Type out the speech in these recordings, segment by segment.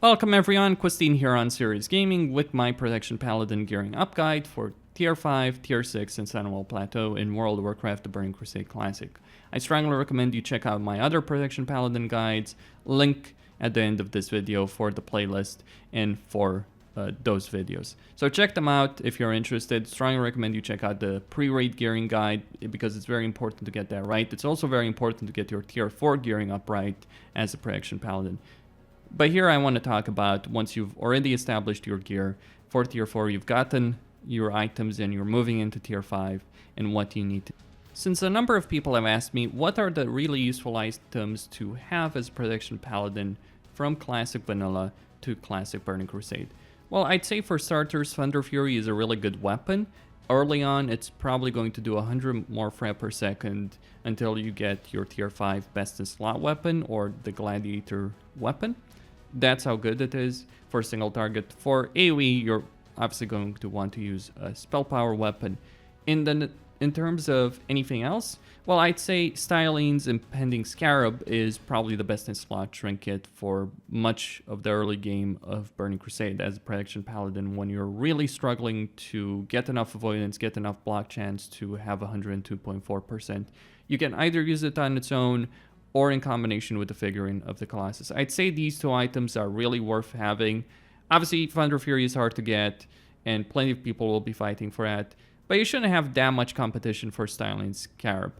Welcome everyone, Christine here on Serious Gaming with my Protection Paladin gearing up guide for Tier 5, Tier 6 and Sunwell Plateau in World Warcraft the Burning Crusade Classic. I strongly recommend you check out my other Protection Paladin guides, link at the end of this video for the playlist and for those videos. So check them out if you're interested. Strongly recommend you check out the pre-raid gearing guide because it's very important to get that right. It's also very important to get your Tier 4 gearing up right as a Protection Paladin. But here I want to talk about once you've already established your gear for Tier 4, you've gotten your items and you're moving into Tier 5 and what you need to. Since a number of people have asked me what are the really useful items to have as a Protection Paladin from Classic Vanilla to Classic Burning Crusade. Well, I'd say for starters, Thunder Fury is a really good weapon. Early on, it's probably going to do 100 more fret per second until you get your Tier 5 Best in Slot weapon or the Gladiator weapon. That's how good it is for a single target. For AoE, you're obviously going to want to use a spell power weapon. In terms of anything else, well, I'd say Styline's Impending Scarab is probably the best in slot trinket for much of the early game of Burning Crusade as a Protection Paladin when you're really struggling to get enough avoidance, get enough block chance to have 102.4%. You can either use it on its own or in combination with the figurine of the Colossus. I'd say these two items are really worth having. Obviously, Thunder Fury is hard to get, and plenty of people will be fighting for that, but you shouldn't have that much competition for Styline's Scarab.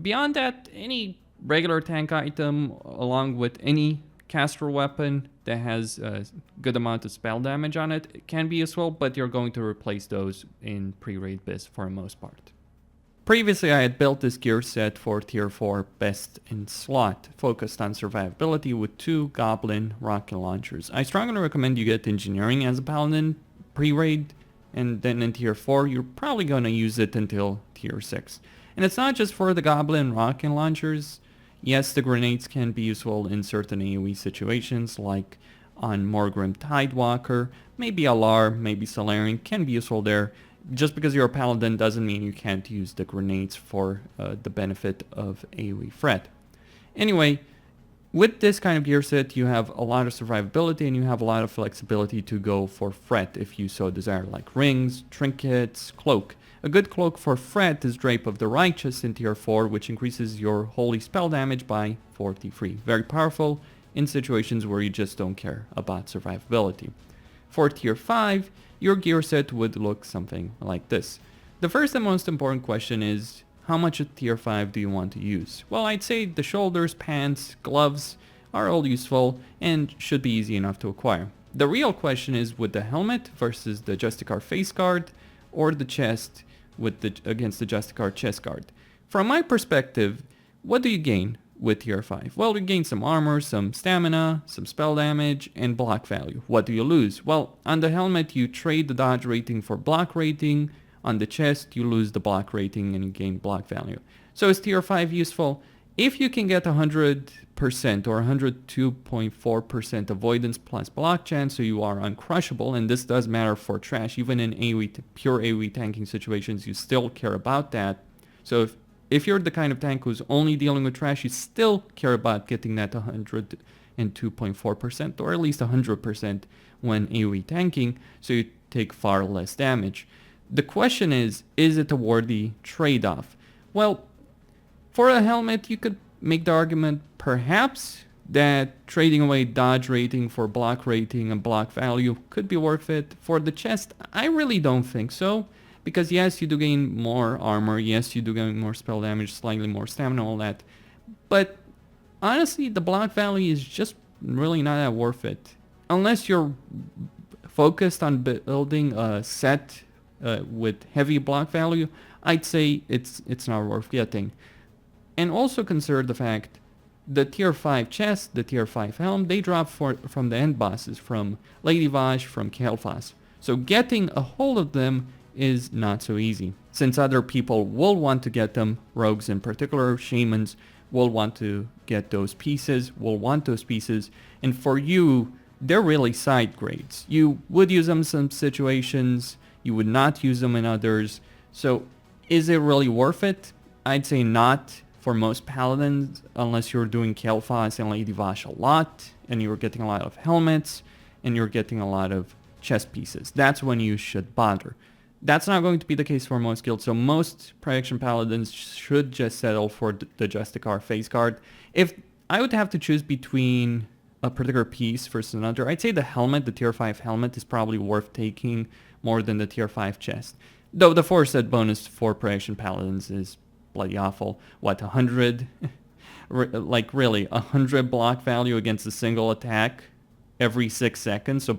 Beyond that, any regular tank item, along with any caster weapon that has a good amount of spell damage on it, can be useful, but you're going to replace those in pre-raid biz for the most part. Previously, I had built this gear set for Tier 4 Best in Slot, focused on survivability with 2 Goblin rocket launchers. I strongly recommend you get Engineering as a Paladin pre-raid, and then in Tier 4, you're probably going to use it until Tier 6. And it's not just for the Goblin rocket launchers. Yes, the grenades can be useful in certain AoE situations, like on Morgrim Tidewalker, maybe Alar, maybe Solarian can be useful there. Just because you're a Paladin doesn't mean you can't use the grenades for the benefit of AoE threat. Anyway, with this kind of gear set, you have a lot of survivability and you have a lot of flexibility to go for threat if you so desire, like rings, trinkets, cloak. A good cloak for threat is Drape of the Righteous in Tier 4, which increases your holy spell damage by 43. Very powerful in situations where you just don't care about survivability. For Tier 5, your gear set would look something like this. The first and most important question is, how much of Tier 5 do you want to use? Well, I'd say the shoulders, pants, gloves are all useful and should be easy enough to acquire. The real question is with the helmet versus the Justicar face guard or the chest against the Justicar chest guard. From my perspective, what do you gain with Tier 5? Well, you gain some armor, some stamina, some spell damage, and block value. What do you lose? Well, on the helmet, you trade the dodge rating for block rating. On the chest, you lose the block rating and you gain block value. So is Tier 5 useful? If you can get 100% or 102.4% avoidance plus block chance, so you are uncrushable, and this does matter for trash, even in AoE, pure AoE tanking situations, you still care about that. So if you're the kind of tank who's only dealing with trash, you still care about getting that 102.4% or at least 100% when AoE tanking, so you take far less damage. The question is it a worthy trade-off? Well, for a helmet, you could make the argument perhaps that trading away dodge rating for block rating and block value could be worth it. For the chest, I really don't think so. Because yes, you do gain more armor, yes, you do gain more spell damage, slightly more stamina, all that. But honestly, the block value is just really not that worth it. Unless you're focused on building a set with heavy block value, I'd say it's not worth getting. And also consider the fact the Tier 5 chest, the Tier 5 helm, they drop from the end bosses, from Lady Vash, from Kael'thas. So getting a hold of them is not so easy. Since other people will want to get them, rogues in particular, shamans will want to get those pieces, and for you, they're really side grades. You would use them in some situations, you would not use them in others. So is it really worth it? I'd say not for most paladins, unless you're doing Kael'thas and Lady Vash a lot, and you're getting a lot of helmets. and you're getting a lot of chest pieces. That's when you should bother. That's not going to be the case for most guilds, so most Protection Paladins should just settle for the Justicar face guard. If I would have to choose between a particular piece versus another, I'd say the helmet, the tier 5 helmet, is probably worth taking more than the tier 5 chest. Though the 4-set bonus for Protection Paladins is bloody awful. What, 100? Like really, 100 block value against a single attack every 6 seconds. So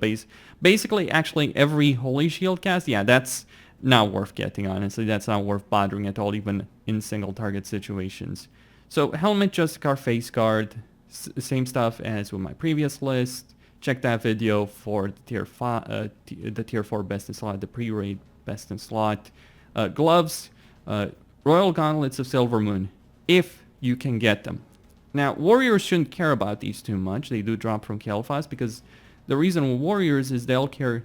basically, actually, every Holy Shield cast, yeah, that's not worth getting, honestly. That's not worth bothering at all, even in single target situations. So Helmet, Justicar, Face Guard, same stuff as with my previous list. Check that video for the tier 4 best in slot, the pre-raid best in slot. Gloves, Royal Gauntlets of Silver Moon, if you can get them. Now, Warriors shouldn't care about these too much. They do drop from Kel'Thas, because the reason with Warriors is they'll care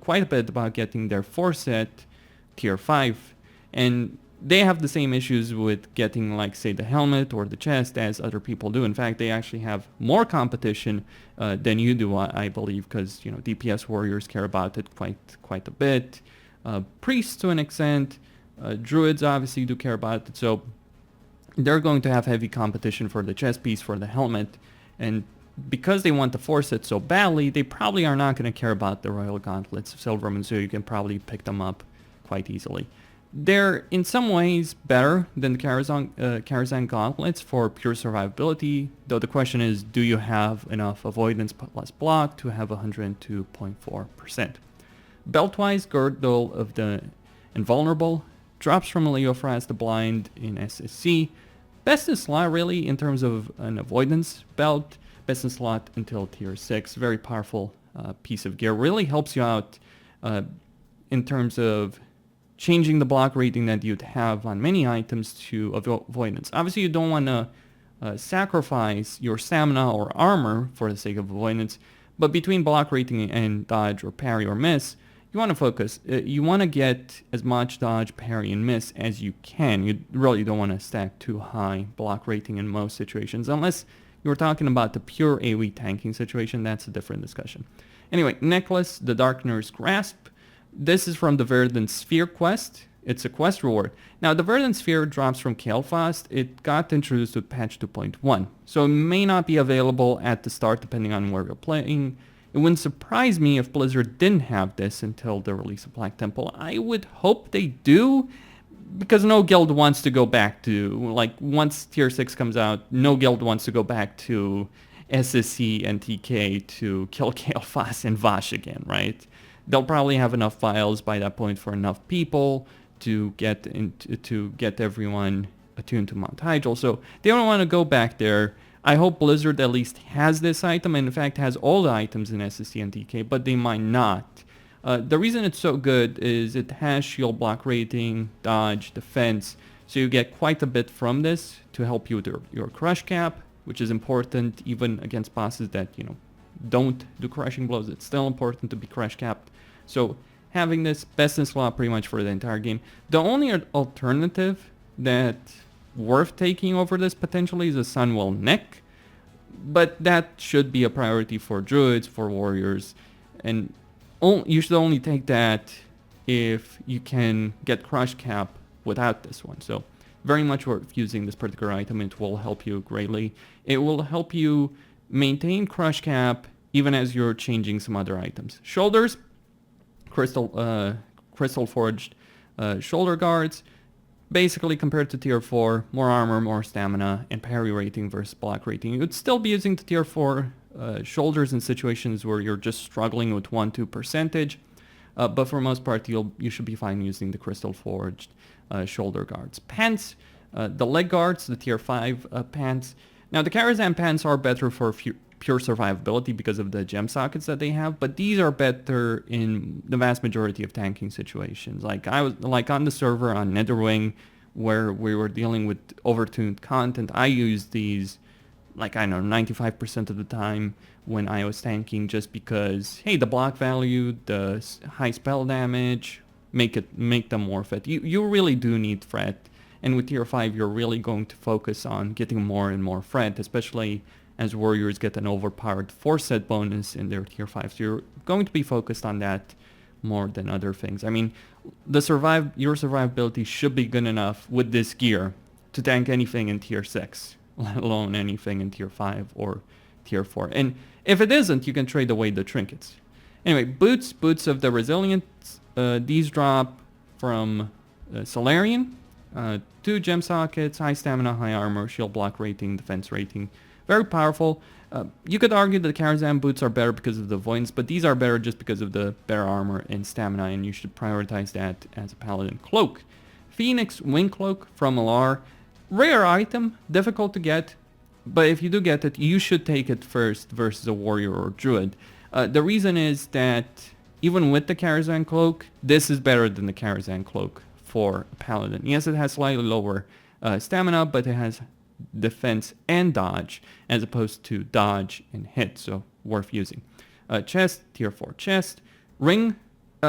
quite a bit about getting their 4-set tier 5, and they have the same issues with getting, like, say, the helmet or the chest as other people do. In fact, they actually have more competition than you do, I believe, because, you know, DPS warriors care about it quite a bit. Priests to an extent, druids obviously do care about it, so they're going to have heavy competition for the chest piece, for the helmet, and because they want the 4-set so badly, they probably are not going to care about the Royal Gauntlets of Silver Moon, so you can probably pick them up quite easily. They're in some ways better than the Karazhan Gauntlets for pure survivability, though the question is, do you have enough avoidance plus block to have 102.4%? Belt-wise, Girdle of the Invulnerable drops from Leofraz the Blind in SSC. Best in slot, really, in terms of an avoidance belt. Best in slot until tier 6. Very powerful piece of gear. Really helps you out in terms of changing the block rating that you'd have on many items to avoidance. Obviously, you don't want to sacrifice your stamina or armor for the sake of avoidance, but between block rating and dodge or parry or miss, you want to focus. You want to get as much dodge, parry, and miss as you can. You really don't want to stack too high block rating in most situations, unless you're talking about the pure AoE tanking situation. That's a different discussion. Anyway, Necklace, the Darkner's Grasp. This is from the Verdant Sphere quest. It's a quest reward. Now, the Verdant Sphere drops from Kel'Thas. It got introduced with patch 2.1, so it may not be available at the start depending on where you're playing. It wouldn't surprise me if Blizzard didn't have this until the release of Black Temple. I would hope they do, because no guild wants to go back to, like, once tier 6 comes out, no guild wants to go back to SSC and TK to kill Kel'Thas and Vash again, right? They'll probably have enough files by that point for enough people to get everyone attuned to Mount Hyjal, so they don't want to go back there. I hope Blizzard at least has this item, and in fact has all the items in SSC and TK, but they might not. The reason it's so good is it has shield block rating, dodge, defense, so you get quite a bit from this to help you with your crush cap, which is important even against bosses that, you know, don't do crushing blows. It's still important to be crush capped. So having this, best in slot pretty much for the entire game. The only alternative that worth taking over this potentially is a Sunwell neck, but that should be a priority for druids, for warriors, and you should only take that if you can get crush cap without this one. So very much worth using this particular item. It will help you greatly. It will help you maintain crush cap even as you're changing some other items. Shoulders, crystal forged shoulder guards. Basically, compared to tier 4, more armor, more stamina, and parry rating versus block rating. You would still be using the tier 4 shoulders in situations where you're just struggling with 1-2 percentage, but for most part, you should be fine using the crystal forged shoulder guards. Pants, the leg guards, the tier 5 pants. Now, the Karazhan pants are better for pure survivability because of the gem sockets that they have, but these are better in the vast majority of tanking situations. Like on the server on Netherwing, where we were dealing with overtuned content, I used these, like, I don't know, 95% of the time when I was tanking, just because, hey, the block value, the high spell damage, make them worth it. You really do need fret, and with tier 5, you're really going to focus on getting more and more fret, especially as warriors get an overpowered force set bonus in their tier 5. So you're going to be focused on that more than other things. I mean, your survivability should be good enough with this gear to tank anything in tier 6, let alone anything in tier 5 or tier 4. And if it isn't, you can trade away the trinkets. Anyway, boots of the resilience. These drop from Solarian. 2 gem sockets, high stamina, high armor, shield block rating, defense rating. Very powerful. You could argue that the Karazhan boots are better because of the avoidance, but these are better just because of the better armor and stamina, and you should prioritize that as a Paladin. Cloak. Phoenix Wing Cloak from Alar. Rare item, difficult to get, but if you do get it, you should take it first versus a warrior or druid. The reason is that even with the Karazhan Cloak, this is better than the Karazhan Cloak for a Paladin. Yes, it has slightly lower stamina, but it has defense and dodge as opposed to dodge and hit, so worth using. Chest, tier 4 chest. Ring,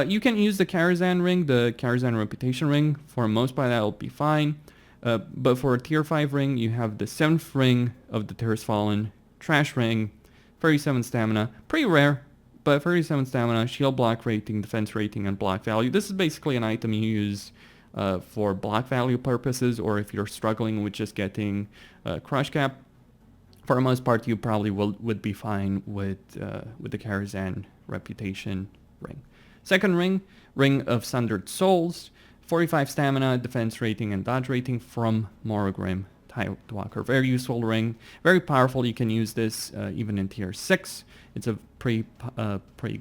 you can use the Karazhan ring, the Karazhan reputation ring. For the most part, that'll be fine. But for a tier 5 ring, you have the 7th ring of the Terrace Fallen, trash ring, 37 stamina, pretty rare, but 37 stamina, shield block rating, defense rating, and block value. This is basically an item you use for block value purposes, or if you're struggling with just getting crush cap. For the most part, you probably would be fine with the Karazhan reputation ring. Second ring, Ring of Sundered Souls, 45 stamina, defense rating, and dodge rating from Morogrim Tidewalker. Very useful ring, very powerful. You can use this even in tier 6. It's a pretty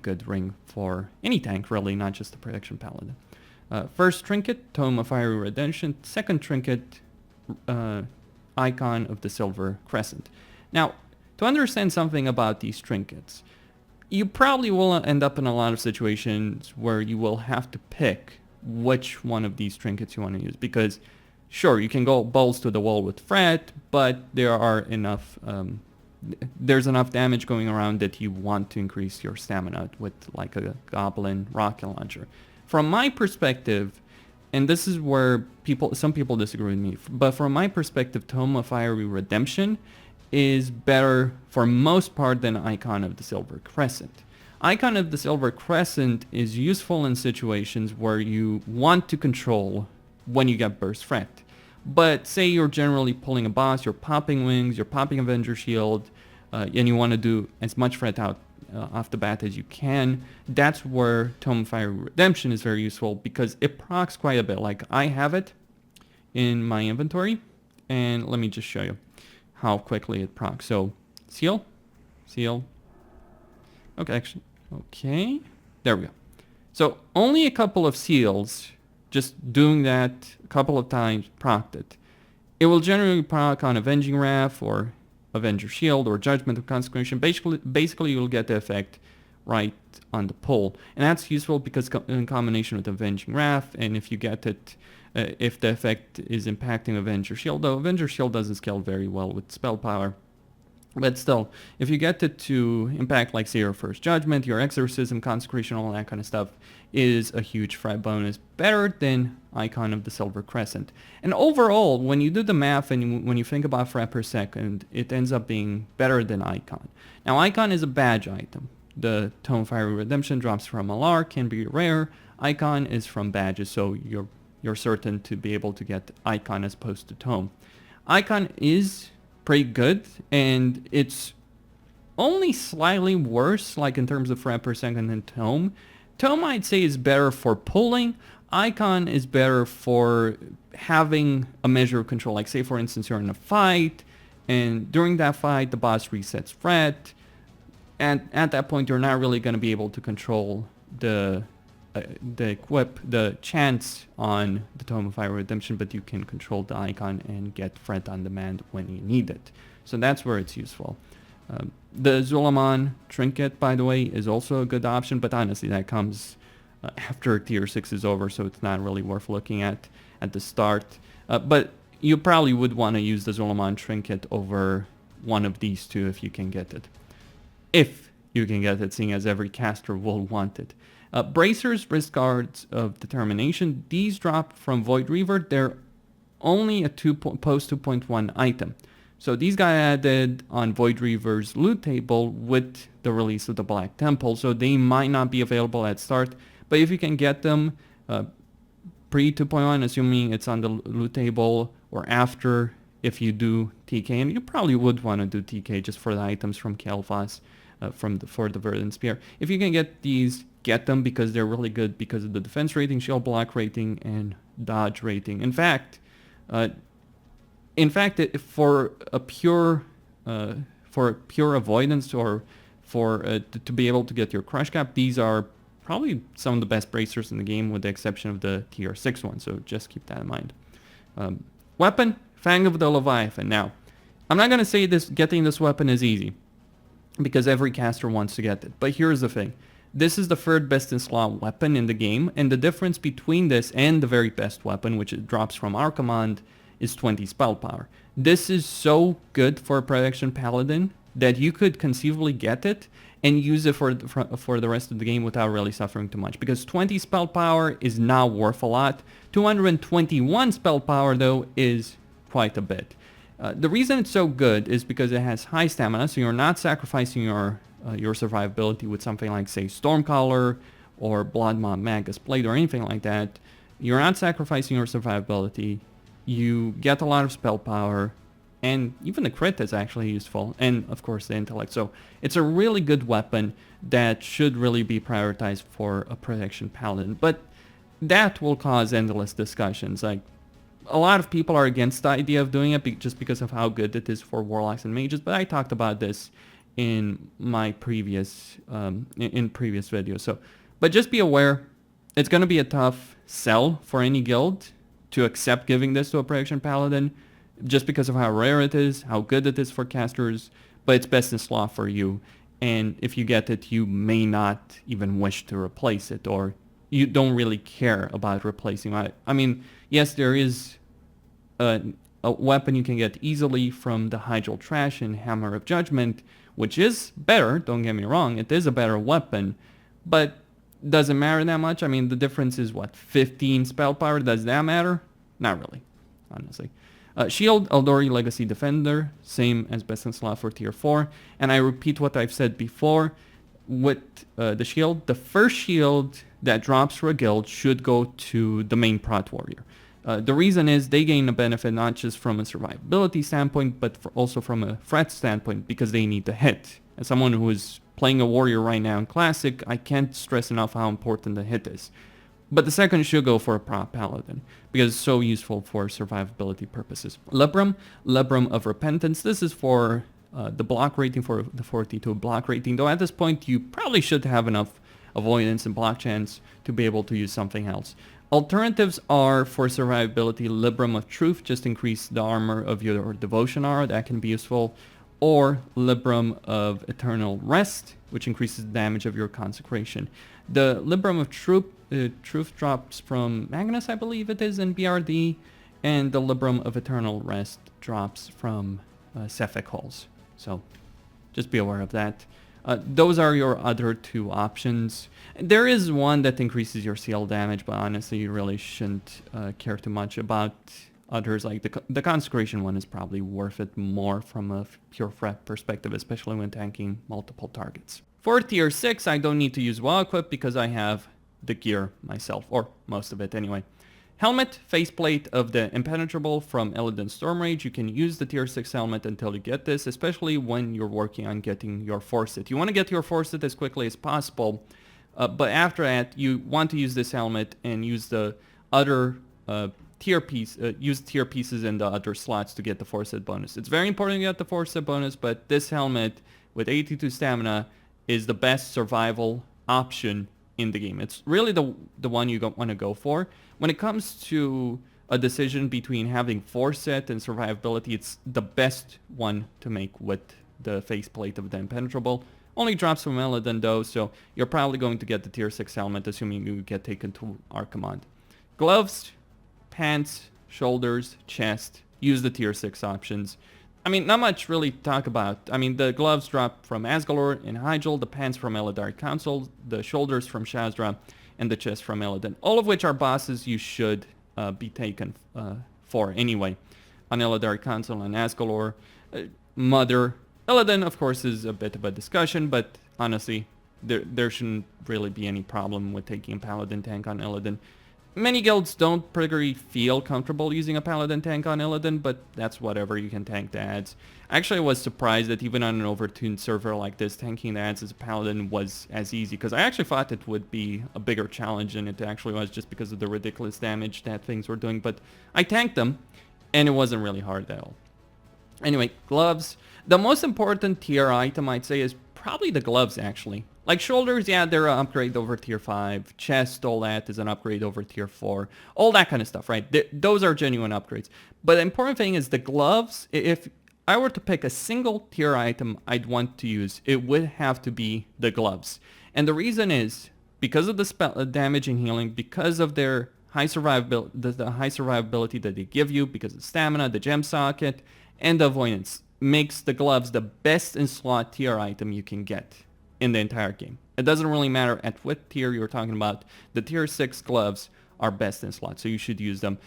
good ring for any tank, really, not just the Protection Paladin. First trinket, Tome of Fiery Redemption. Second trinket, Icon of the Silver Crescent. Now, to understand something about these trinkets, you probably will end up in a lot of situations where you will have to pick which one of these trinkets you want to use, because sure, you can go balls to the wall with Fret, but there's enough damage going around that you want to increase your stamina with like a Goblin rocket launcher. From my perspective, and this is where some people disagree with me, but from my perspective, Tome of Fiery Redemption is better for most part than Icon of the Silver Crescent. Icon of the Silver Crescent is useful in situations where you want to control when you get burst Fret. But say you're generally pulling a boss, you're popping wings, you're popping Avenger Shield, and you want to do as much Fret out off the bat as you can, that's where Tome of Fire Redemption is very useful, because it procs quite a bit. Like, I have it in my inventory, and let me just show you how quickly it procs. So, seal, okay, there we go. So, only a couple of seals, just doing that a couple of times, procced it. It will generally proc on Avenging Wrath or Avenger Shield or Judgment of Consecration. Basically you'll get the effect right on the pull, and that's useful because in combination with Avenging Wrath, and if you get it, if the effect is impacting Avenger Shield, though Avenger Shield doesn't scale very well with spell power, but still, if you get it to impact, like say your First Judgment, your Exorcism, Consecration, all that kind of stuff, is a huge Fret bonus, better than Icon of the Silver Crescent. And overall, when you do the math and when you think about Fret per second, it ends up being better than Icon. Now, Icon is a badge item. The Tome of Fiery Redemption drops from Alar, can be rare. Icon is from badges, so you're certain to be able to get Icon as opposed to Tome. Icon is pretty good, and it's only slightly worse, like in terms of Fret per second, than Tome. Tome, I'd say, is better for pulling. Icon is better for having a measure of control. Like, say, for instance, you're in a fight, and during that fight, the boss resets Fret, and at that point, you're not really going to be able to control the equip, the chance on the Tome of Fire Redemption, but you can control the Icon and get Fret on demand when you need it. So that's where it's useful. The Zul'Aman trinket, by the way, is also a good option, but honestly, that comes after tier 6 is over, so it's not really worth looking at the start. But you probably would want to use the Zul'Aman trinket over one of these two if you can get it. If you can get it, seeing as every caster will want it. Bracers, Wrist Guards of Determination, these drop from Void Reaver. They're only a post 2.1 item. So these got added on Void Reaver's loot table with the release of the Black Temple, so they might not be available at start, but if you can get them pre 2.1, assuming it's on the loot table, or after, if you do TK, and you probably would want to do TK just for the items from Kel'Thas, for the Verdant Spear. If you can get these, get them, because they're really good because of the defense rating, shield block rating, and dodge rating. In fact, for a pure avoidance, or to be able to get your crush cap, these are probably some of the best bracers in the game, with the exception of the tier 6 one, so just keep that in mind. Weapon, Fang of the Leviathan. Now, I'm not going to say getting this weapon is easy, because every caster wants to get it, but here's the thing. This is the third best in slot weapon in the game, and the difference between this and the very best weapon, which it drops from Archimonde, is 20 spell power. This is so good for a Protection Paladin that you could conceivably get it and use it for the rest of the game without really suffering too much, because 20 spell power is not worth a lot. 221 spell power, though, is quite a bit. The reason it's so good is because it has high stamina, so you're not sacrificing your survivability with something like, say, Stormcaller or Bloodmoth Magus Blade or anything like that. You're not sacrificing your survivability. You get a lot of spell power, and even the crit is actually useful, and of course the intellect. So it's a really good weapon that should really be prioritized for a Protection Paladin, but that will cause endless discussions. Like, a lot of people are against the idea of doing it just because of how good it is for Warlocks and Mages, but I talked about this in my previous videos. So, but just be aware, it's going to be a tough sell for any guild to accept giving this to a Protection Paladin, just because of how rare it is, how good it is for casters, but it's best in slot for you. And if you get it, you may not even wish to replace it, or you don't really care about replacing it. I mean, yes, there is a weapon you can get easily from the Hyjal Trash and Hammer of Judgment, which is better, don't get me wrong, it is a better weapon, but does it matter that much? I mean, the difference is, what, 15 spell power? Does that matter? Not really, honestly. Shield, Eldori Legacy Defender, same as best in slot for tier 4. And I repeat what I've said before, with the shield, the first shield that drops for a guild should go to the main Prot Warrior. The reason is they gain a benefit not just from a survivability standpoint, but also from a threat standpoint, because they need to hit. As someone who is playing a warrior right now in Classic, I can't stress enough how important the hit is. But the second should go for a Prot Paladin, because it's so useful for survivability purposes. Libram of Repentance. This is for the block rating, for the 42 block rating, though at this point you probably should have enough avoidance and block chance to be able to use something else. Alternatives are, for survivability, Libram of Truth, just increase the armor of your Devotion aura, that can be useful, or Libram of Eternal Rest, which increases the damage of your Consecration. The Libram of Truth drops from Magnus, I believe it is, in BRD, and the Libram of Eternal Rest drops from Cephec Halls. So just be aware of that. Those are your other two options. There is one that increases your CL damage, but honestly you really shouldn't care too much about others. Like the Consecration one is probably worth it more from a pure threat perspective, especially when tanking multiple targets. For tier 6, I don't need to use well equip because I have the gear myself, or most of it anyway. Helmet, faceplate of the Impenetrable from Illidan Stormrage. You can use the tier 6 helmet until you get this, especially when you're working on getting your Forset. You want to get your Forset as quickly as possible, but after that, you want to use this helmet and use the other tier pieces in the other slots to get the Forset bonus. It's very important to get the Forset bonus, but this helmet with 82 stamina is the best survival option in the game. It's really the one you want to go for. When it comes to a decision between having Forset and survivability, it's the best one to make with the faceplate of the Impenetrable. Only drops from Illidan though, so you're probably going to get the tier 6 helmet, assuming you get taken to Archimonde. Gloves, pants, shoulders, chest, use the tier 6 options. I mean, not much really to talk about. I mean, the gloves drop from Asgalor and Hyjal, the pants from Eldari Council, the shoulders from Shazdra, and the chest from Illidan. All of which are bosses you should be taken for anyway. On Eldari Council and Asgalor, Mother. Paladin, of course, is a bit of a discussion, but honestly, there shouldn't really be any problem with taking a Paladin tank on Illidan. Many guilds don't particularly feel comfortable using a Paladin tank on Illidan, but that's whatever, you can tank the adds. Actually, I was surprised that even on an overtuned server like this, tanking the adds as a Paladin was as easy, because I actually thought it would be a bigger challenge than it actually was, just because of the ridiculous damage that things were doing, but I tanked them, and it wasn't really hard at all. Anyway, gloves. The most important tier item, I'd say, is probably the gloves, actually. Like shoulders, yeah, they're an upgrade over tier 5. Chest, all that is an upgrade over tier 4. All that kind of stuff, right? Those are genuine upgrades. But the important thing is the gloves. If I were to pick a single tier item I'd want to use, it would have to be the gloves. And the reason is because of the spell damage and healing, because of their high survivability, the high survivability that they give you, because of stamina, the gem socket, and the avoidance, makes the gloves the best in slot tier item you can get in the entire game. It doesn't really matter at what tier you're talking about. The tier 6 gloves are best in slot, so you should use them.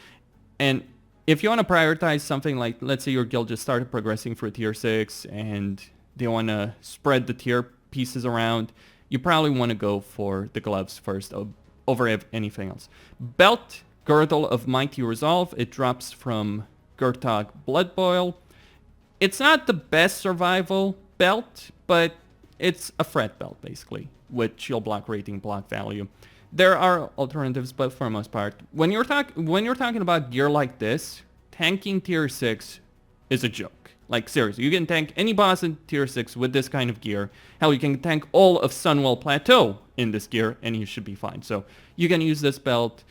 And if you want to prioritize something like, let's say your guild just started progressing for tier 6 and they want to spread the tier pieces around, you probably want to go for the gloves first over anything else. Belt, Girdle of Mighty Resolve. It drops from Gurtog Blood Boil. It's not the best survival belt, but it's a threat belt, basically, with shield block rating, block value. There are alternatives, but for the most part, when you're talking about gear like this, tanking tier 6 is a joke. Like, seriously, you can tank any boss in tier 6 with this kind of gear. Hell, you can tank all of Sunwell Plateau in this gear, and you should be fine. So you can use this belt.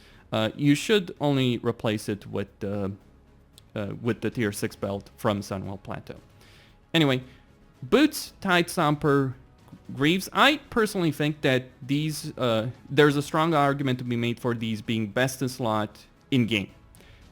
You should only replace it with the tier 6 belt from Sunwell Plateau. Anyway, boots, Tide Stomper, Greaves. I personally think that these, there's a strong argument to be made for these being best in slot in-game.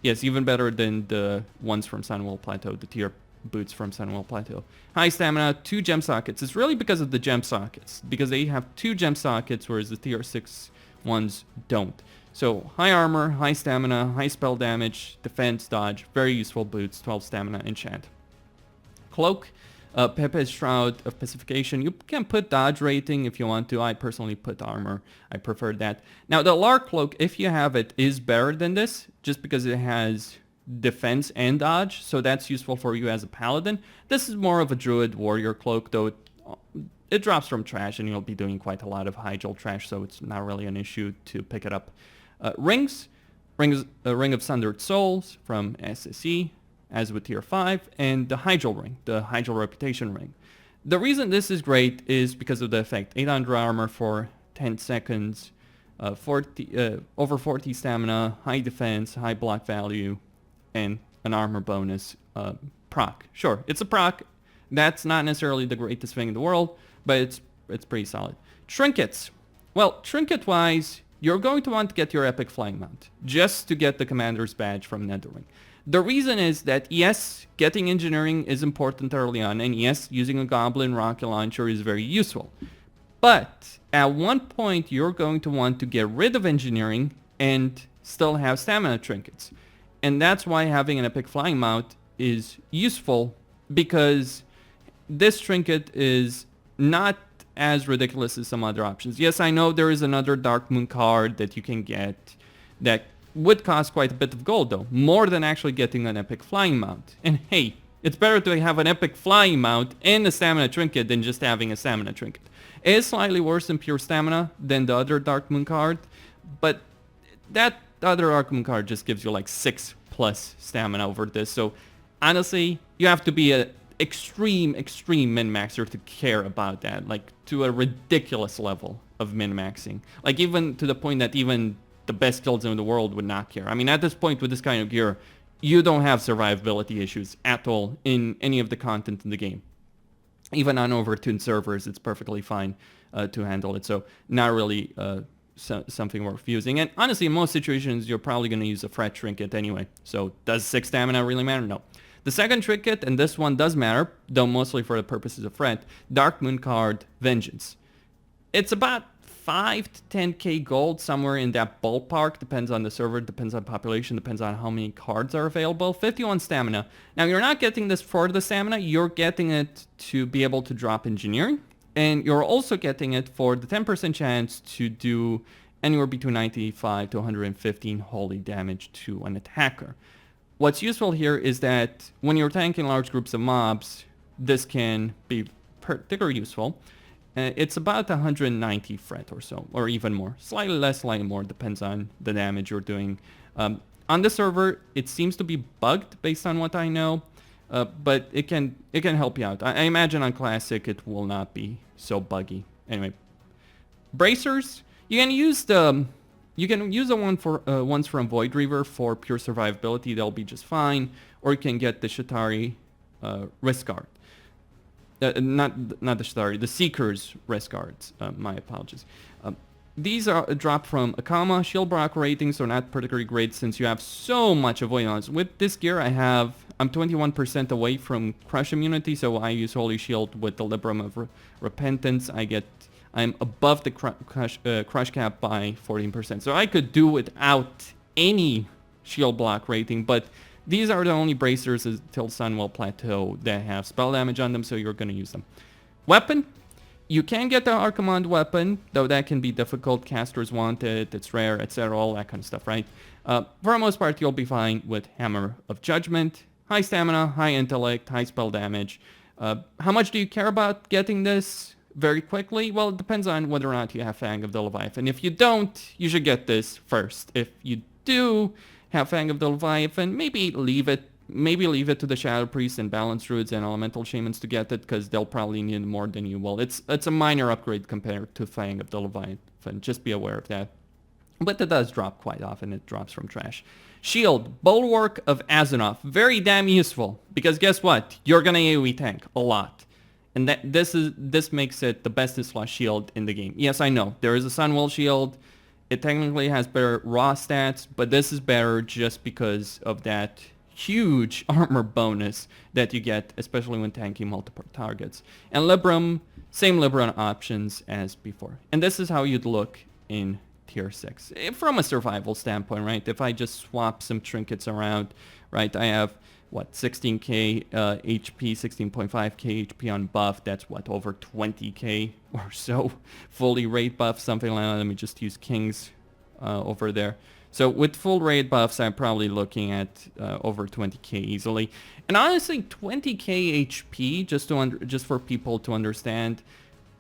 Yes, even better than the ones from Sunwell Plateau, the tier boots from Sunwell Plateau. High stamina, 2 gem sockets. It's really because of the gem sockets, because they have 2 gem sockets, whereas the tier 6 ones don't. So high armor, high stamina, high spell damage, defense, dodge, very useful boots, 12 stamina, enchant. Cloak, Pepe's Shroud of Pacification. You can put dodge rating if you want to. I personally put armor. I prefer that. Now the Lark Cloak, if you have it, is better than this, just because it has defense and dodge, so that's useful for you as a paladin. This is more of a druid warrior cloak, though it drops from trash, and you'll be doing quite a lot of Hyjal trash, so it's not really an issue to pick it up. Rings, Ring of Sundered Souls from SSE, as with tier 5, and the Hyjal ring, the Hyjal reputation ring. The reason this is great is because of the effect. 800 armor for 10 seconds, over 40 stamina, high defense, high block value, and an armor bonus proc. Sure, it's a proc. That's not necessarily the greatest thing in the world, but it's pretty solid. Trinkets. Well, trinket-wise, you're going to want to get your epic flying mount, just to get the commander's badge from Netherring. The reason is that, yes, getting engineering is important early on, and yes, using a goblin rocket launcher is very useful. But at one point, you're going to want to get rid of engineering and still have stamina trinkets. And that's why having an epic flying mount is useful, because this trinket is not as ridiculous as some other options. Yes, I know there is another Dark Moon card that you can get that would cost quite a bit of gold, though, more than actually getting an epic flying mount. And hey, it's better to have an epic flying mount and a stamina trinket than just having a stamina trinket. It is slightly worse in pure stamina than the other Dark Moon card, but that other Dark Moon card just gives you like 6+ stamina over this. So honestly, you have to be a extreme min-maxer to care about that, like to a ridiculous level of min-maxing. Like even to the point that even the best guilds in the world would not care. I mean, at this point with this kind of gear, you don't have survivability issues at all in any of the content in the game. Even on overtuned servers, it's perfectly fine to handle it. So not really something worth using. And honestly, in most situations, you're probably going to use a threat trinket anyway. So does 6 stamina really matter? No. The second trinket, and this one does matter, though mostly for the purposes of threat, Dark Moon card Vengeance. It's about 5 to 10k gold, somewhere in that ballpark. Depends on the server, depends on population, depends on how many cards are available. 51 stamina. Now, you're not getting this for the stamina, you're getting it to be able to drop engineering. And you're also getting it for the 10% chance to do anywhere between 95 to 115 holy damage to an attacker. What's useful here is that when you're tanking large groups of mobs, this can be particularly useful. It's about 190 fret or so, or even more. Slightly less, slightly more, depends on the damage you're doing. On the server, it seems to be bugged based on what I know, but it can help you out. I imagine on Classic it will not be so buggy. Anyway, bracers, you can use the ones from Void Reaver for pure survivability. They'll be just fine, or you can get the Shatari wrist guard. Not the Shatari, the Seeker's wrist guards. My apologies. These are a drop from Akama. Shield block ratings are not particularly great since you have so much avoidance. With this gear, I'm 21% away from crush immunity, so I use Holy Shield with the Librum of Repentance. I'm above the crush cap by 14%, so I could do without any shield block rating, but these are the only bracers until Sunwell Plateau that have spell damage on them, so you're going to use them. Weapon, you can get the Archimond weapon, though that can be difficult. Casters want it, it's rare, etc., all that kind of stuff, right? For the most part, you'll be fine with Hammer of Judgment. High stamina, high intellect, high spell damage. How much do you care about getting this very quickly? Well, it depends on whether or not you have Fang of the Leviathan. If you don't, you should get this first. If you do have Fang of the Leviathan, maybe leave it to the Shadow Priests and Balance Druids and Elemental Shamans to get it, because they'll probably need more than you will. It's a minor upgrade compared to Fang of the Leviathan. Just be aware of that. But it does drop quite often. It drops from trash. Shield, Bulwark of Azzinoth. Very damn useful, because guess what? You're gonna AoE tank a lot. And this makes it the best slash shield in the game. Yes, I know. There is a Sunwell shield. It technically has better raw stats, but this is better just because of that huge armor bonus that you get, especially when tanking multiple targets. And Librum, same Librum options as before. And this is how you'd look in Tier 6. From a survival standpoint, right? If I just swap some trinkets around, right? I have, what, 16k HP, 16.5k HP on buff. That's, what, over 20k or so fully raid buff, something like that. Let me just use Kings over there. So with full raid buffs, I'm probably looking at over 20k easily. And honestly, 20k HP, just for people to understand,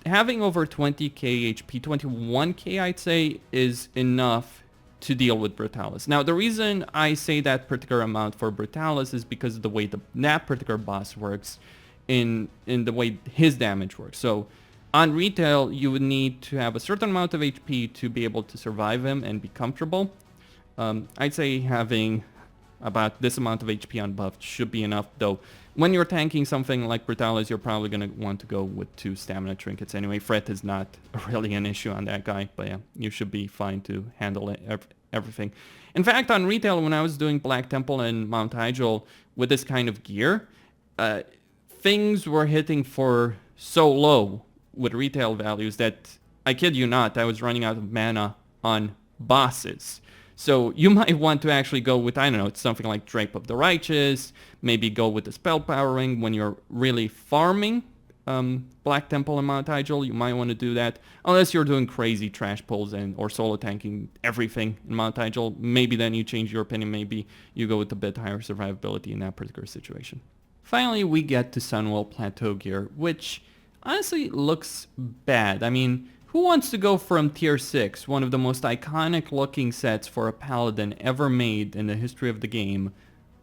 having over 20k HP, 21k I'd say, is enough to deal with Brutalis. Now, the reason I say that particular amount for Brutalis is because of the way that particular boss works, in the way his damage works. So on retail, you would need to have a certain amount of HP to be able to survive him and be comfortable. I'd say having about this amount of HP on buff should be enough, though. When you're tanking something like Brutalis, you're probably going to want to go with 2 stamina trinkets anyway. Fret is not really an issue on that guy, but yeah, you should be fine to handle everything. In fact, on retail, when I was doing Black Temple and Mount Hyjal with this kind of gear, things were hitting for so low with retail values that, I kid you not, I was running out of mana on bosses. So you might want to actually go with, I don't know, it's something like Drape of the Righteous, maybe go with the Spell Powering when you're really farming Black Temple and Mount Hyjal. You might want to do that, unless you're doing crazy trash pulls or solo tanking everything in Mount Hyjal. Maybe then you change your opinion, maybe you go with a bit higher survivability in that particular situation. Finally, we get to Sunwell Plateau gear, which honestly looks bad. I mean, who wants to go from Tier 6, one of the most iconic looking sets for a Paladin ever made in the history of the game,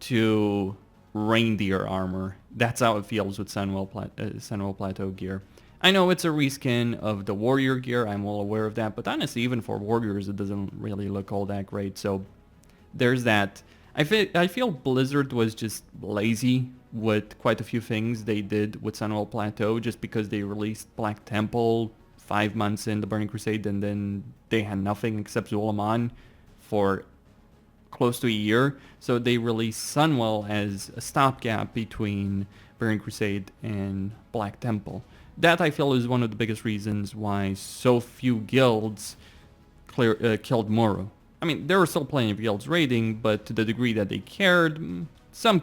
to reindeer armor? That's how it feels with Sunwell Plateau gear. I know it's a reskin of the warrior gear, I'm well aware of that, but honestly, even for warriors, it doesn't really look all that great, so there's that. I feel Blizzard was just lazy with quite a few things they did with Sunwell Plateau, just because they released Black Temple 5 months in the Burning Crusade, and then they had nothing except Zul'Aman for close to a year. So they released Sunwell as a stopgap between Burning Crusade and Black Temple. That I feel is one of the biggest reasons why so few guilds killed Moro. I mean, there were still plenty of guilds raiding, but to the degree that they cared, some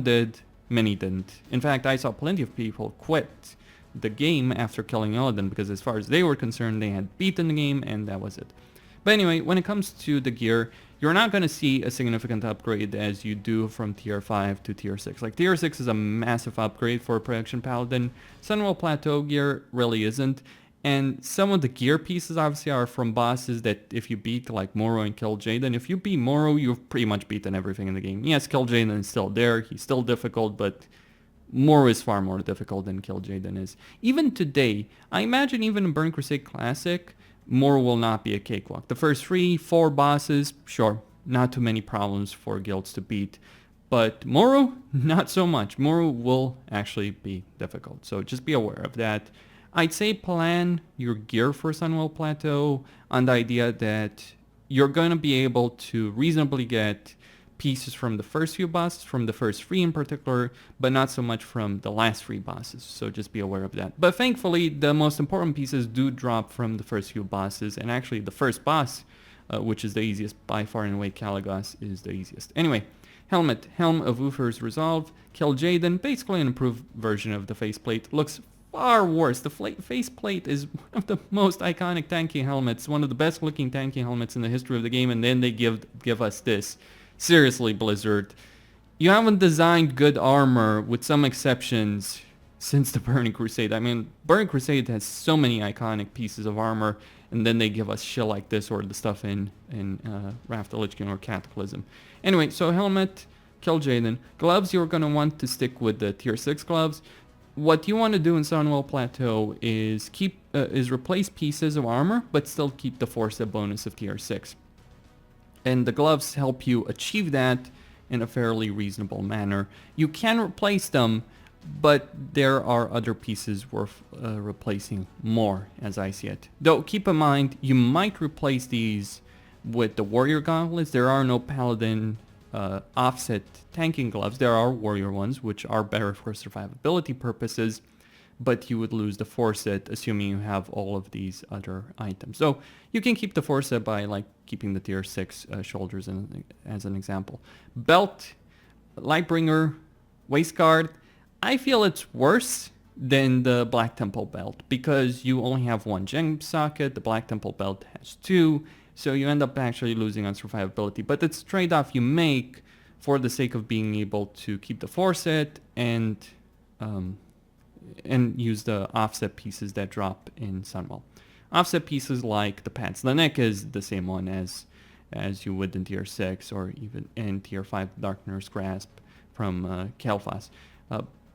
did, many didn't. In fact, I saw plenty of people quit the game after killing Paladin because as far as they were concerned, they had beaten the game and that was it. But anyway, when it comes to the gear, you're not going to see a significant upgrade as you do from tier 5 to tier 6. Like tier 6 is a massive upgrade for a Protection Paladin. Sunwell Plateau gear really isn't. And some of the gear pieces obviously are from bosses that if you beat like Moro and Kil'jaeden, if you beat Moro, you've pretty much beaten everything in the game. Yes, Kil'jaeden is still there, he's still difficult, but Moro is far more difficult than Kil'jaeden is. Even today, I imagine even in Burning Crusade Classic, Moro will not be a cakewalk. The first 3-4 bosses, sure, not too many problems for guilds to beat. But Moro, not so much. Moro will actually be difficult, so just be aware of that. I'd say plan your gear for Sunwell Plateau on the idea that you're going to be able to reasonably get pieces from the first few bosses, from the first 3 in particular, but not so much from the last 3 bosses, so just be aware of that. But thankfully, the most important pieces do drop from the first few bosses, and actually the first boss, which is the easiest by far and away, Caligos, is the easiest. Anyway, helmet, Helm of Uther's Resolve, Kil'jaeden, basically an improved version of the faceplate, looks far worse. The faceplate is one of the most iconic tanking helmets, one of the best looking tanking helmets in the history of the game, and then they give us this. Seriously, Blizzard, you haven't designed good armor, with some exceptions, since the Burning Crusade. I mean, Burning Crusade has so many iconic pieces of armor, and then they give us shit like this or the stuff in Wrath of the Lich King or Cataclysm. Anyway, so helmet, Kil'jaeden. Gloves, you're going to want to stick with the tier 6 gloves. What you want to do in Sunwell Plateau is replace pieces of armor, but still keep the force bonus of tier 6. And the gloves help you achieve that in a fairly reasonable manner. You can replace them, but there are other pieces worth replacing more, as I see it. Though keep in mind, you might replace these with the warrior gauntlets. There are no paladin offset tanking gloves. There are warrior ones, which are better for survivability purposes, but you would lose the force set, assuming you have all of these other items. So you can keep the force set by like keeping the tier 6 shoulders as an example. Belt, Lightbringer, waistguard. I feel it's worse than the Black Temple belt because you only have one gem socket. The Black Temple belt has 2. So you end up actually losing on survivability. But it's a trade-off you make for the sake of being able to keep the force set and use the offset pieces that drop in Sunwell. Offset pieces like the pants. The neck is the same one as you would in tier 6 or even in tier 5 Dark Nurse Grasp from Kel'Thas.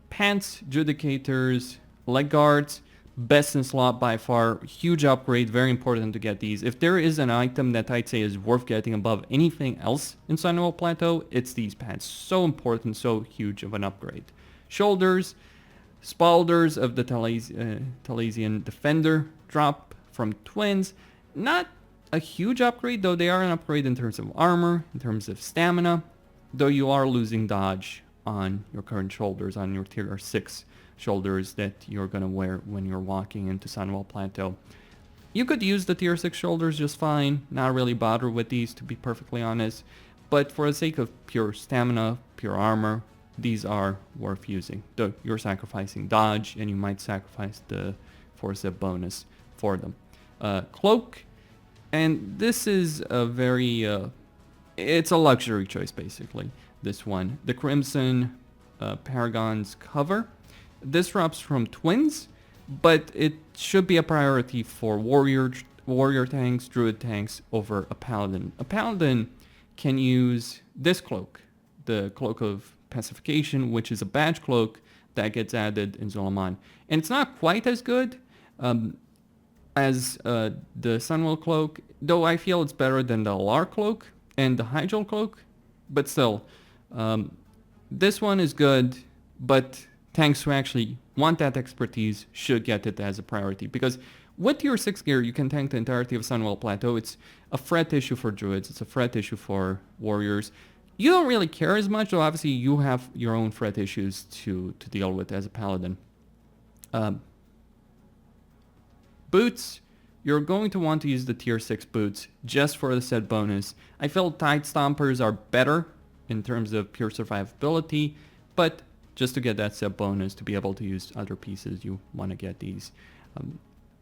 Pants, Judicators, leg guards, best in slot by far, huge upgrade, very important to get these. If there is an item that I'd say is worth getting above anything else in Sunwell Plateau, it's these pants. So important, so huge of an upgrade. Shoulders, Spalders of the Talesian Defender drop from Twins. Not a huge upgrade, though they are an upgrade in terms of armor, in terms of stamina, though you are losing dodge on your current shoulders, on your tier 6 shoulders that you're going to wear when you're walking into Sunwell Plateau. You could use the tier 6 shoulders just fine, not really bother with these to be perfectly honest, but for the sake of pure stamina, pure armor, these are worth using. Though you're sacrificing dodge and you might sacrifice the force bonus for them. Cloak, and this is a very, it's a luxury choice basically, this one. The Crimson Paragon's cover. This drops from Twins, but it should be a priority for warrior tanks, druid tanks over a paladin. A paladin can use this cloak, the Cloak of Pacification, which is a badge cloak that gets added in Zulaman. And it's not quite as good as the Sunwell cloak, though I feel it's better than the Alar cloak and the Hyjal cloak, but still, this one is good, but tanks who actually want that expertise should get it as a priority, because with your 6 gear, you can tank the entirety of Sunwell Plateau. It's a threat issue for druids, it's a threat issue for warriors. You don't really care as much, though obviously you have your own threat issues to deal with as a paladin. Boots, you're going to want to use the tier 6 boots just for the set bonus. I feel Tide Stompers are better in terms of pure survivability, but just to get that set bonus to be able to use other pieces, you want to get these.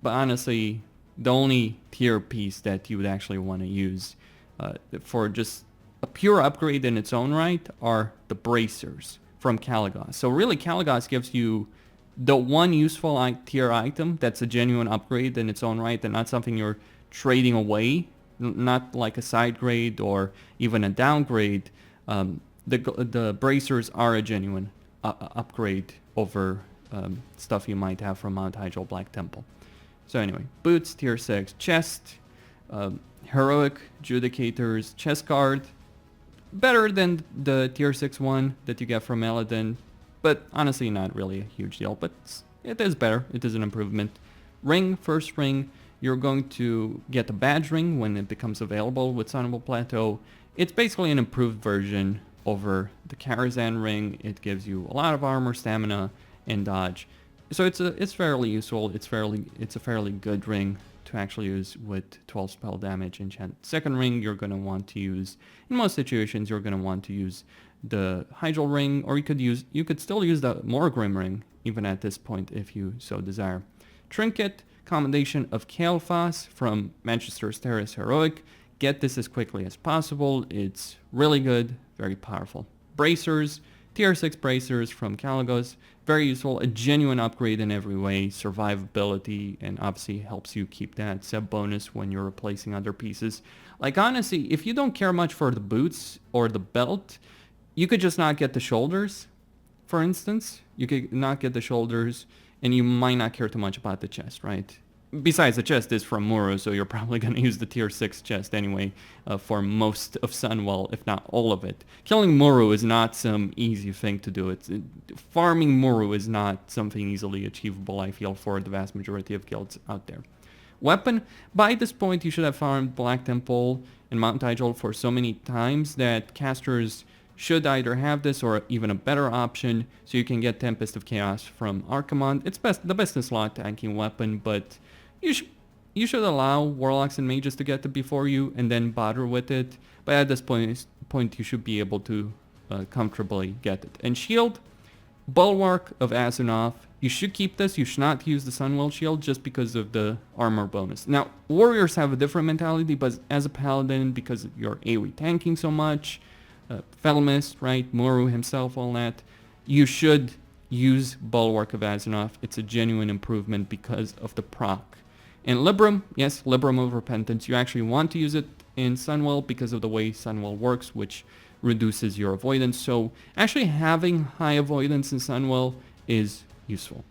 But honestly, the only tier piece that you would actually want to use for just a pure upgrade in its own right are the bracers from Caligos. So really, Caligos gives you the one useful tier item that's a genuine upgrade in its own right and not something you're trading away, not like a side grade or even a downgrade. The bracers are a genuine upgrade over stuff you might have from Mount Hyjal Black Temple. So anyway, boots, tier 6, chest, heroic judicators, chest guard, better than the tier 6 one that you get from Paladin, but honestly not really a huge deal, but it is better, it is an improvement. Ring, first ring, you're going to get a badge ring when it becomes available with Sunwell Plateau. It's basically an improved version over the Karazhan ring. It gives you a lot of armor, stamina, and dodge. So it's fairly useful. It's a fairly good ring to actually use with 12 spell damage enchant. Second ring you're going to want to use, in most situations you're going to want to use the Hyjal ring, or you could still use the Morgrim ring even at this point if you so desire. Trinket, combination of Kael'thas from Manchester's Terrace Heroic. Get this as quickly as possible. It's really good, very powerful. Bracers, tier 6 bracers from Caligos, very useful, a genuine upgrade in every way, survivability, and obviously helps you keep that set bonus when you're replacing other pieces. Like honestly, if you don't care much for the boots or the belt, you could just not get the shoulders, for instance. You could not get the shoulders, and you might not care too much about the chest, right? Besides, the chest is from Muru, so you're probably going to use the tier 6 chest anyway for most of Sunwell, if not all of it. Killing Muru is not some easy thing to do. Farming Muru is not something easily achievable, I feel, for the vast majority of guilds out there. Weapon, by this point you should have farmed Black Temple and Mount Hyjal for so many times that casters should either have this or even a better option, so you can get Tempest of Chaos from Archimonde. It's the best in slot tanking weapon, but you should allow Warlocks and Mages to get it before you and then bother with it. But at this point you should be able to comfortably get it. And Shield, Bulwark of Azunoth. You should keep this. You should not use the Sunwell Shield just because of the armor bonus. Now, Warriors have a different mentality, but as a Paladin, because of your AoE tanking so much, Felmist, right, Muru himself, all that, you should use Bulwark of Azunoth. It's a genuine improvement because of the proc. And Libram, yes, Libram of Repentance, you actually want to use it in Sunwell because of the way Sunwell works, which reduces your avoidance. So actually having high avoidance in Sunwell is useful.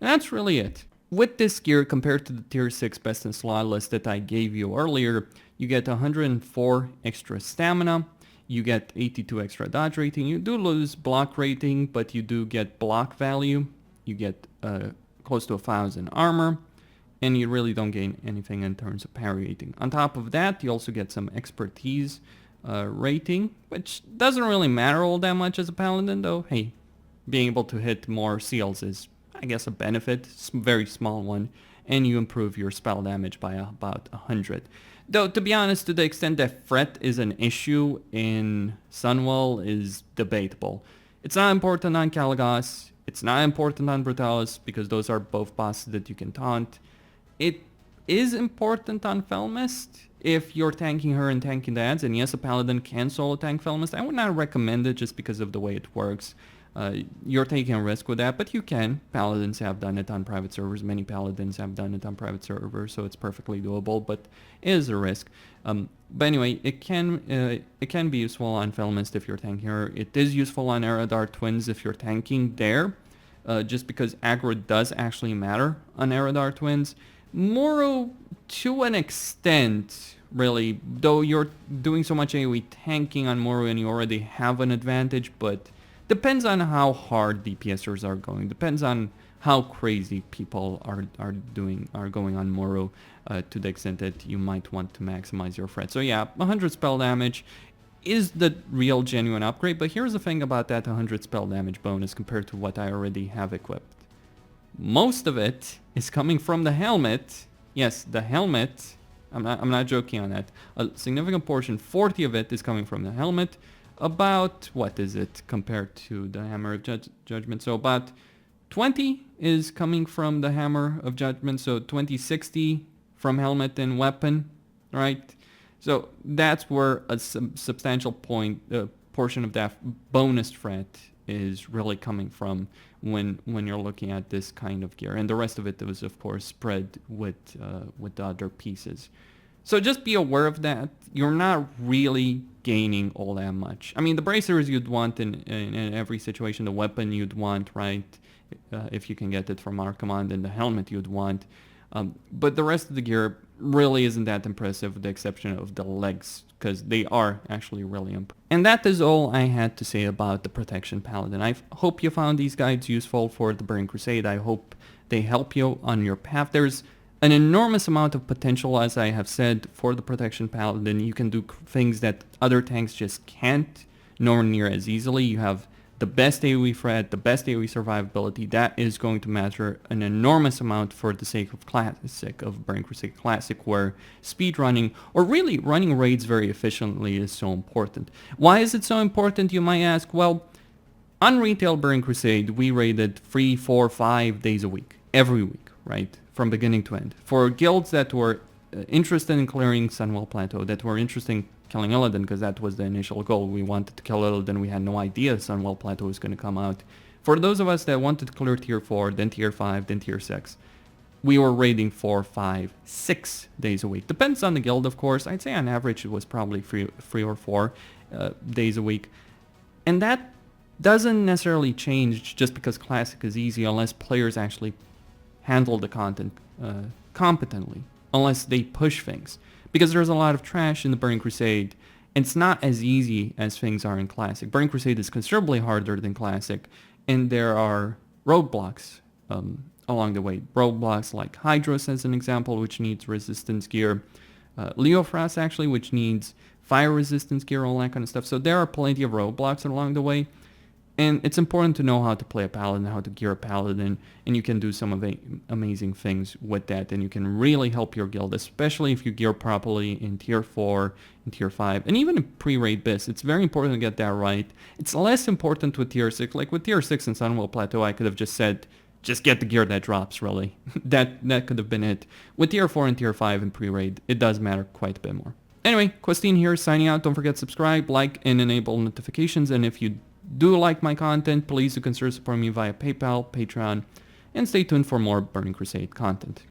And that's really it. With this gear, compared to the tier 6 best in slot list that I gave you earlier, you get 104 extra stamina, you get 82 extra dodge rating, you do lose block rating, but you do get block value, you get close to 1,000 armor, and you really don't gain anything in terms of parry rating. On top of that, you also get some expertise rating, which doesn't really matter all that much as a paladin, though. Hey, being able to hit more seals is, I guess, a benefit, very small one, and you improve your spell damage by about 100. Though, to be honest, to the extent that Fret is an issue in Sunwell is debatable. It's not important on Caligos, it's not important on Brutalis, because those are both bosses that you can taunt. It is important on Felmist if you're tanking her and tanking the ads, and yes, a Paladin can solo tank Felmist. I would not recommend it just because of the way it works. You're taking a risk with that, but you can. Paladins have done it on private servers. Many Paladins have done it on private servers, so it's perfectly doable, but it is a risk. But anyway, it can be useful on Felmist if you're tanking her. It is useful on Eredar Twins if you're tanking there, just because aggro does actually matter on Eredar Twins. Moro, to an extent, really, though you're doing so much AoE tanking on Moro and you already have an advantage, but depends on how hard DPSers are going. Depends on how crazy people are going on Moro to the extent that you might want to maximize your threat. So yeah, 100 spell damage is the real genuine upgrade, but here's the thing about that 100 spell damage bonus compared to what I already have equipped. Most of it is coming from the helmet, Yes, the helmet, I'm not joking on that. A significant portion, 40 of it, is coming from the helmet. About, what is it compared to the Hammer of Judgment? So about 20 is coming from the Hammer of Judgment, so 2060 from helmet and weapon, right? So that's where a substantial portion of that bonus threat is really coming from when you're looking at this kind of gear, and the rest of it was of course spread with the other pieces. So just be aware of that. You're not really gaining all that much. I mean, the bracers you'd want in every situation, the weapon you'd want, right? If you can get it from our command, and the helmet you'd want. But the rest of the gear really isn't that impressive, with the exception of the legs, because they are actually really impressive. And that is all I had to say about the Protection Paladin. I hope you found these guides useful for the Burning Crusade. I hope they help you on your path. There's an enormous amount of potential, as I have said, for the Protection Paladin. You can do things that other tanks just can't, nowhere near as easily. You have the best AoE threat, the best AoE survivability. That is going to matter an enormous amount for the sake of Classic, of Burning Crusade Classic, where speed running, or really running raids very efficiently, is so important. Why is it so important, you might ask? Well, on retail Burning Crusade, we raided 3, 4, 5 days a week, every week, right? From beginning to end. For guilds that were interested in clearing Sunwell Plateau, that were interested in killing Illidan, because that was the initial goal. We wanted to kill Illidan. We had no idea Sunwell Plateau was going to come out. For those of us that wanted to clear tier 4, then tier 5, then tier 6, we were raiding 4, 5, 6 days a week. Depends on the guild, of course. I'd say on average it was probably 3 or 4 days a week. And that doesn't necessarily change just because Classic is easy, unless players actually handle the content competently, unless they push things. Because there's a lot of trash in the Burning Crusade, and it's not as easy as things are in Classic. Burning Crusade is considerably harder than Classic, and there are roadblocks along the way. Roadblocks like Hydros, as an example, which needs resistance gear. Leofras, actually, which needs fire resistance gear, all that kind of stuff. So there are plenty of roadblocks along the way. And it's important to know how to play a Paladin, how to gear a Paladin, and you can do some amazing things with that, and you can really help your guild, especially if you gear properly in tier 4, in tier 5, and even in pre-raid BIS. It's very important to get that right. It's less important with tier 6. Like with tier 6 in Sunwell Plateau, I could have just said, just get the gear that drops, really. that could have been it. With tier 4 and tier 5 in pre-raid, it does matter quite a bit more. Anyway, Questine here, signing out. Don't forget to subscribe, like, and enable notifications, and if you do like my content, please do consider supporting me via PayPal, Patreon, and stay tuned for more Burning Crusade content.